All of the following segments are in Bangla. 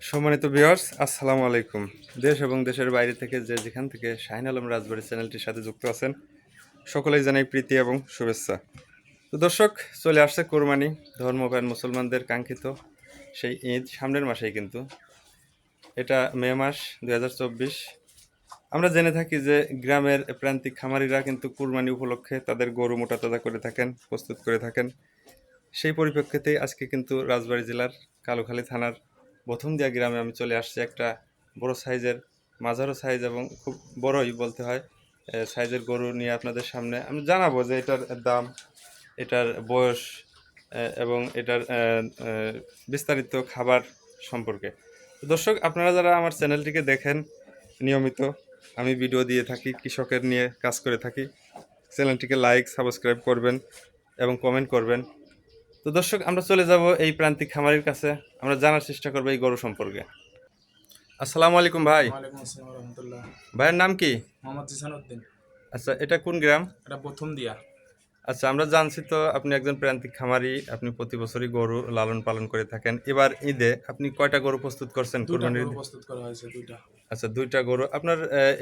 সম্মানিত ভিউয়ার্স, আসসালামু আলাইকুম। দেশ এবং দেশের বাইরে থেকে যেখান থেকে শাহিন আলম রাজবাড়ী চ্যানেলটির সাথে যুক্ত আছেন, সকলেই জানাই প্রীতি এবং শুভেচ্ছা। তো দর্শক, চলে আসছে কোরবানি, ধর্মপ্রাণ মুসলমানদের কাঙ্ক্ষিত সেই ঈদ সামনের মাসেই কিন্তু। এটা মে মাস 2024। আমরা জেনে থাকি যে গ্রামের প্রান্তিক খামারিরা কিন্তু কুরবানি উপলক্ষে তাদের গরু মোটা তাজা করে থাকেন, প্রস্তুত করে থাকেন। সেই পরিপ্রেক্ষিতেই আজকে কিন্তু রাজবাড়ী জেলার কালুখালী থানার প্রথমদিয়া গ্রামে আমি চলে আসছি একটা বড় সাইজের, মাঝারো সাইজ এবং খুব বড়ই বলতে হয় সাইজের গরু নিয়ে আপনাদের সামনে আমি জানাবো যে এটার দাম, এটার বয়স এবং এটার বিস্তারিত খাবার সম্পর্কে। তো দর্শক, আপনারা যারা আমার চ্যানেলটিকে দেখেন নিয়মিত, আমি ভিডিও দিয়ে থাকি, কৃষকের নিয়ে কাজ করে থাকি। চ্যানেলটিকে লাইক, সাবস্ক্রাইব করবেন এবং কমেন্ট করবেন। তো দর্শক, আমরা চলে যাব এই প্রান্তিক খামারের কাছে, আমরা জানার চেষ্টা করবো এই গরু সম্পর্কে। আসসালামু আলাইকুম ভাই। ওয়ালাইকুম আসসালাম রহমতুল্লাহ। ভাইয়ের নাম কি? মোহাম্মদ জিসানুদ্দিন। আচ্ছা, এটা কোন গ্রাম? এটা প্রথম দিয়া। আচ্ছা, আমরা জানছি তো আপনি একজন প্রান্তিক খামারি, আপনি প্রতি বছরই গরু লালন পালন করে থাকেন। এবার ঈদে আপনি কয়টা গরু প্রস্তুত করছেন দুইটা কোরবানির গরু ঈদে? প্রস্তুত করা হয়েছে, দুইটা। আচ্ছা, দুইটা গরু। আপনার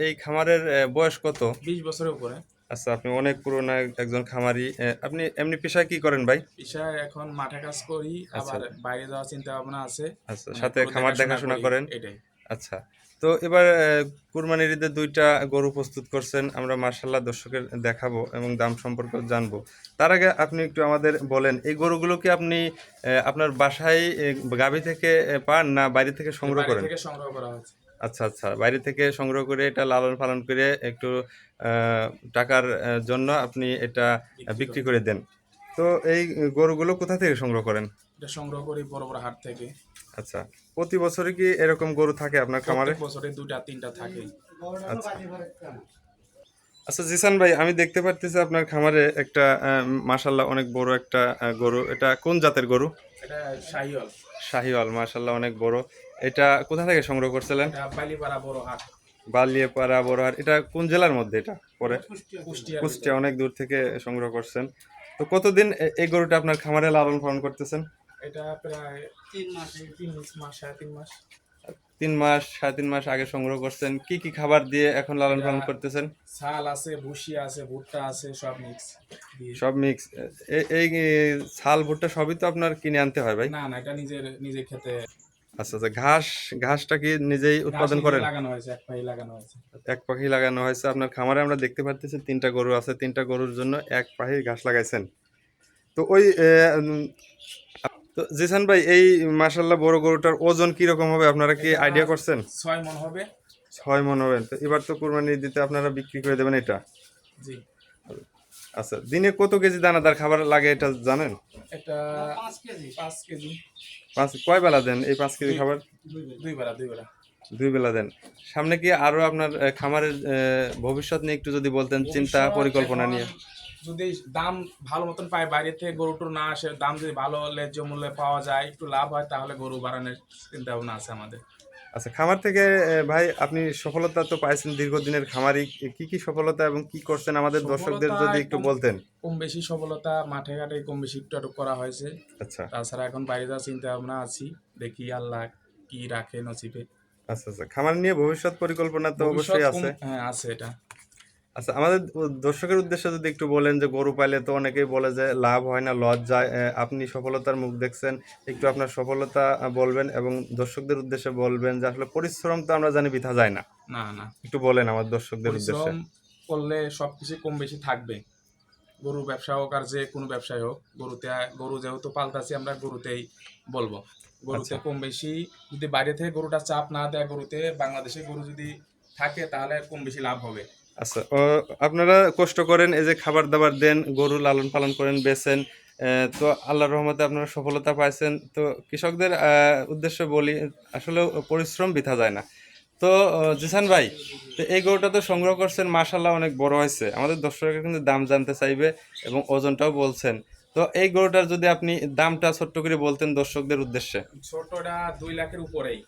এই খামারের বয়স কত? 20 বছরের উপরে। আচ্ছা, আপনি অনেক পুরনো একজন খামারি। আপনি এমনি পেশায় কি করেন ভাই? পেশায় এখন মাঠে কাজ করি, আচ্ছা আবার বাইরে যাওয়ার চিন্তা ভাবনা আছে। আচ্ছা, মানে সাথে গরু খামার দেখাশোনা দেখাশোনা করি, করেন। এটাই। আচ্ছা, তো এবার কুরবানির ঈদে দুইটা গরু প্রস্তুত করছেন, আমরা মার্শাল্লাহ দর্শকের দেখাবো এবং দাম সম্পর্কে জানবো। তার আগে আপনি একটু আমাদের বলেন, এই গরুগুলো কি আপনি আপনার বাসায় গাভী থেকে পান না বাইরে থেকে সংগ্রহ বাইরে করেন? থেকে সংগ্রহ করা হয়েছে। আচ্ছা আচ্ছা, বাইরে থেকে সংগ্রহ করে এটা লালন পালন করে একটু আহ, টাকার জন্য আপনি এটা বিক্রি বিক্রি করি। করে দেন। তো এই গরুগুলো কোথা থেকে সংগ্রহ করেন? এটা সংগ্রহ করি বড় বড় হাট থেকে। আচ্ছা, প্রতি বছরই কি এরকম গরু থাকে আপনার খামারে? প্রত্যেক বছরে দুইটা তিনটা থাকে। আচ্ছা আচ্ছা, জিসান ভাই, আমি দেখতে পারতেছি আপনার খামারে একটা মাশাল্লাহ অনেক বড় একটা গরু। এটা কোন জাতের গরু? এটা শাহিওয়াল। শাহিওয়াল, মাশাল্লাহ অনেক বড়। এটা কোথা থেকে সংগ্রহ করছিলেন? এটা বালিপাড়া বড় হাট। বালিয়াপাড়া বড়হাট। এটা কোন জেলার মধ্যে এটা পরে? এটা কুষ্টিয়ার কুষ্টিয়া, ভিতরে। অনেক দূর থেকে সংগ্রহ করছেন। তো কতদিন এই গরুটা আপনার খামারে লালন পালন করতেছেন? এটা প্রায় 3 মাস, 3 মাস, 3.5 মাস। 3 মাস, 3.5 মাস আগে সংগ্রহ করছেন। কি কি খাবার দিয়ে এখন লালন এটা পালন করতেছেন? ছাল আছে, ভুসি আছে, ভুট্টা আছে, সব মিক্স দিয়ে। সব মিক্স। এই ছাল ভুট্টা সবই তো আপনার কিনে আনতে হয় ভাই? না না, এটা নিজে খেতে। আচ্ছা আচ্ছা, ঘাসটা কি নিজেই ঘাস উৎপাদন নিজে করেন? লাগানো হয়েছে, এক পাই লাগানো হয়েছে। এক পাখি লাগানো হয়েছে আপনার খামারে, আমরা দেখতে পারতেছি 3টা গরু আছে, 3টা গরুর জন্য এক পাখি ঘাস লাগাইছেন। তো ওই তো জিসান ভাই, এই মাশাল্লাহ বড় গরুটার ওজন কি রকম হবে আপনারা কি এটা আইডিয়া করছেন? 6 মণ হবে। 6 মণ হবে। তো এবার তো কুরবানি দিতে আপনারা বিক্রি করে দেবেন এটা? জি। আচ্ছা, দিনে কত কেজি দানাদার খাবার লাগে এটা জানেন? এটা 5 কেজি। কয় বেলা দেন এই 5 কেজি দুই খাবার? দুই বেলা, দুই বেলা। 2 বেলা দেন। সামনে কি আরো আপনার খামারের ভবিষ্যৎ নিয়ে একটু যদি বলতেন, চিন্তা ভবিষ্যৎ পরিকল্পনা এখন নিয়ে। যদি দাম ভালো মতন পায়, বাইরে থেকে গরু টরু না আসে, দাম যদি ভালো ন্যায্য মূল্যে পাওয়া যায়, একটু লাভ হয়, তাহলে গরু বাড়ানোর চিন্তা ভাবনা আছে আমাদের। আচ্ছা, খামার থেকে ভাই আপনি সফলতা তো পাইছেন দীর্ঘদিনের খামারি, কি কি সফলতা এবং কি করছেন আমাদের দর্শকদের যদি সফলতায় একটু বলতেন। কম বেশি সফলতা মাঠে ঘাটে কম বেশি একটু আধটু করা হয়েছে। আচ্ছা তাছাড়া এখন বাইরে যাওয়ার চিন্তা ভাবনা আছি, দেখি আল্লাহ কি রাখে নসিবে। আচ্ছা আচ্ছা, খামার নিয়ে ভবিষ্যৎ পরিকল্পনা তো ভবিষ্যৎ অবশ্যই কম, আছে। হ্যাঁ আছে এটা। আচ্ছা, আমাদের দর্শকের উদ্দেশ্যে যদি একটু বলেন যে গরু পাইলে তো অনেকেই বলে যে লাভ হয় না, লস যায়। আপনি সফলতার মুখ দেখছেন, একটু আপনার সফলতা বলবেন এবং দর্শকদের উদ্দেশ্যে বলবেন যে আসলে পরিশ্রম তো আমরা জানি বৃথা যায় না। না না, একটু বলেন আমার দর্শকদের উদ্দেশ্যে। পরিশ্রম করলে সবকিছু কম বেশি থাকবে। গরু ব্যবসা হোক আর যে কোনো ব্যবসায় হোক, গরু যেহেতু পালতাছি আমরা, গরুতেই বলবো। গরুতে আচ্ছা কম বেশি যদি বাইরে থেকে গরুটা চাপ না দেয়, গরুতে বাংলাদেশে গরু যদি থাকে, তাহলে কম বেশি লাভ হবে। আচ্ছা, আপনারা কষ্ট করেন, এই যে খাবার দাবার দেন, গরু লালন পালন করেন, বেচেন, তো আল্লাহর রহমতে আপনারা সফলতা পাইছেন। তো কৃষকদের উদ্দেশ্যে বলি, আসলে পরিশ্রম বৃথা যায় না। তো জিসান ভাই, তো এই গরুটা তো সংগ্রহ করছেন, মাশাল্লাহ অনেক বড় হয়েছে। আমাদের দর্শকের কিন্তু দাম জানতে চাইবে এবং ওজনটাও বলছেন। তো এই গরুটার যদি আপনি দামটা ছোট্ট করে বলতেন দর্শকদের উদ্দেশ্যে। ছোটটা 2 লাখের উপরেই।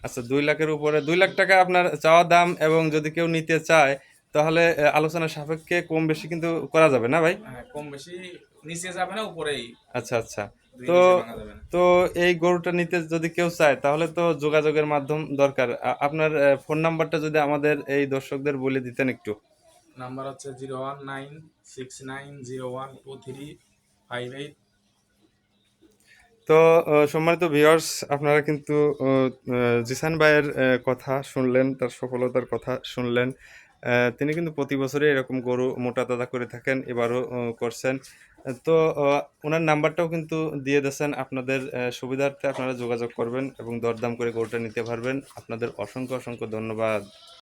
আচ্ছা, 2 লাখের উপরে, 2 লাখ টাকা আপনার চাওয়া দাম, এবং যদি কেউ নিতে চায় তাহলে আলোচনা সাপেক্ষে কম বেশি কিন্তু করা যাবে না ভাই? হ্যাঁ, কম বেশি নিচে যাবে না, উপরেই আচ্ছা আচ্ছা। দুই তো নিচে ভাঙা যাবে না। তো এই গরুটা নিতে যদি কেউ চায় তাহলে তো যোগাযোগের মাধ্যম দরকার। আপনার ফোন নাম্বারটা যদি আমাদের এই দর্শকদের বলে দিতেন একটু। নাম্বার হচ্ছে 01969012358। তো সম্মানিত ভিউয়ার্স, আপনারা কিন্তু জিসান ভাইয়ের কথা শুনলেন, তার সফলতার কথা শুনলেন। তিনি কিন্তু প্রতি বছরই এরকম গরু মোটা তাজা করে থাকেন, এবারও করছেন। তো ওনার নাম্বারটাও কিন্তু দিয়ে দিয়েছেন, আপনাদের সুবিধার্থে আপনারা যোগাযোগ করবেন এবং দরদাম করে গরুটা নিতে পারবেন। আপনাদের অসংখ্য অসংখ্য ধন্যবাদ।